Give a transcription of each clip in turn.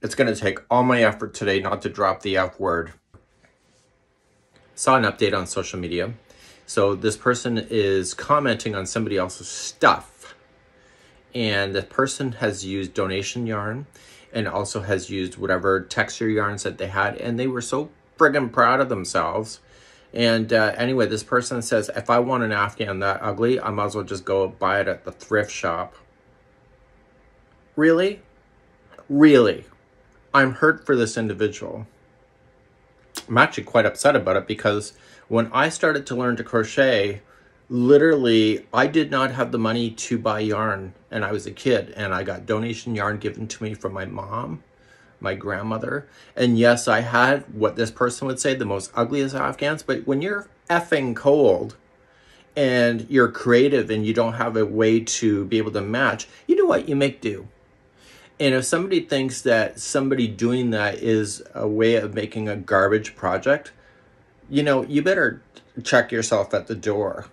It's going to take all my effort today not to drop the F word. Saw an update on social media. So this person is commenting on somebody else's stuff. And the person has used donation yarn and also has used whatever texture yarns that they had. And they were so friggin' proud of themselves. And anyway, this person says, if I want an Afghan that ugly, I might as well just go buy it at the thrift shop. Really? Really? I'm hurt for this individual. I'm actually quite upset about it because when I started to learn to crochet, literally, I did not have the money to buy yarn, and I was a kid, and I got donation yarn given to me from my mom, my grandmother, and yes, I had what this person would say, the most ugliest Afghans, but when you're effing cold and you're creative and you don't have a way to be able to match, you know what? You make do. And if somebody thinks that somebody doing that is a way of making a garbage project, you know, you better check yourself at the door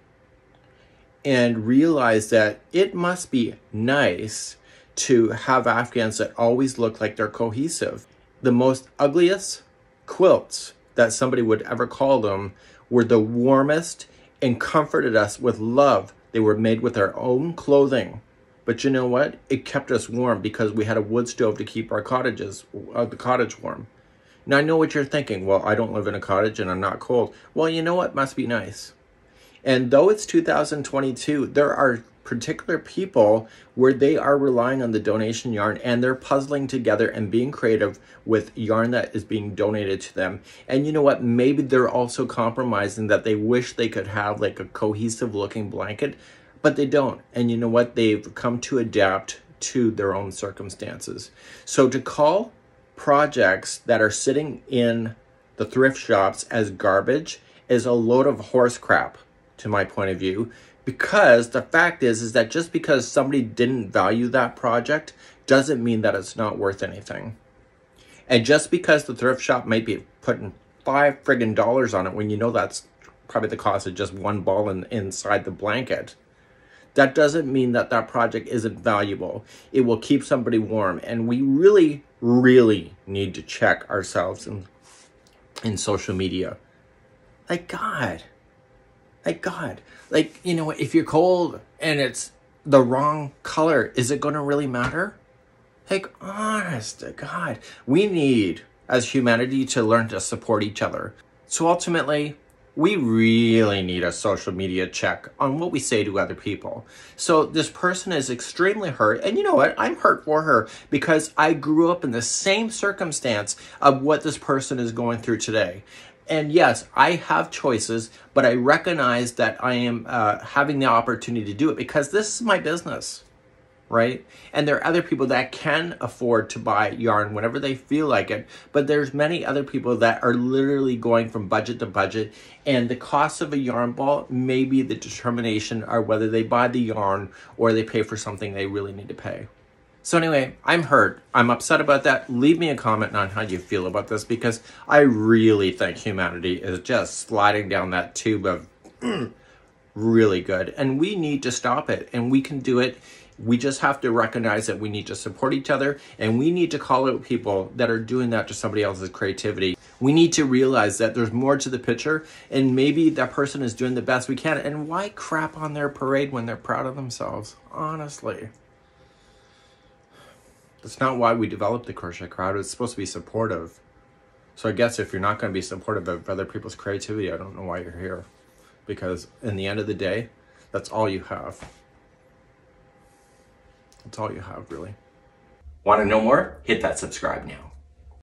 and realize that it must be nice to have Afghans that always look like they're cohesive. The most ugliest quilts that somebody would ever call them were the warmest and comforted us with love. They were made with our own clothing. But you know what? It kept us warm because we had a wood stove to keep our the cottage warm. Now I know what you're thinking. Well, I don't live in a cottage and I'm not cold. Well, you know what? Must be nice. And though it's 2022, there are particular people where they are relying on the donation yarn and they're puzzling together and being creative with yarn that is being donated to them. And you know what? Maybe they're also compromising that they wish they could have like a cohesive looking blanket, but they don't. And you know what? They've come to adapt to their own circumstances. So to call projects that are sitting in the thrift shops as garbage is a load of horse crap, to my point of view, because the fact is that just because somebody didn't value that project doesn't mean that it's not worth anything. And just because the thrift shop might be putting $5 friggin' on it when you know that's probably the cost of just one ball inside the blanket, that doesn't mean that that project isn't valuable. It will keep somebody warm. And we really, really need to check ourselves in social media. Like God. Like, you know, if you're cold and it's the wrong color, is it going to really matter? Like, honest to God, we need, as humanity, to learn to support each other. So ultimately, we really need a social media check on what we say to other people. So this person is extremely hurt. And you know what? I'm hurt for her because I grew up in the same circumstance of what this person is going through today. And yes, I have choices, but I recognize that I am having the opportunity to do it because this is my business, right? And there are other people that can afford to buy yarn whenever they feel like it, but there's many other people that are literally going from budget to budget, and the cost of a yarn ball may be the determination of whether they buy the yarn or they pay for something they really need to pay. So anyway, I'm hurt. I'm upset about that. Leave me a comment on how you feel about this because I really think humanity is just sliding down that tube of really good. And we need to stop it, and we can do it. We just have to recognize that we need to support each other, and we need to call out people that are doing that to somebody else's creativity. We need to realize that there's more to the picture, and maybe that person is doing the best we can. And why crap on their parade when they're proud of themselves? Honestly. That's not why we developed the crochet crowd. It's supposed to be supportive. So I guess if you're not going to be supportive of other people's creativity, I don't know why you're here. Because in the end of the day, that's all you have. That's all you have, really. Want to know more? Hit that subscribe now.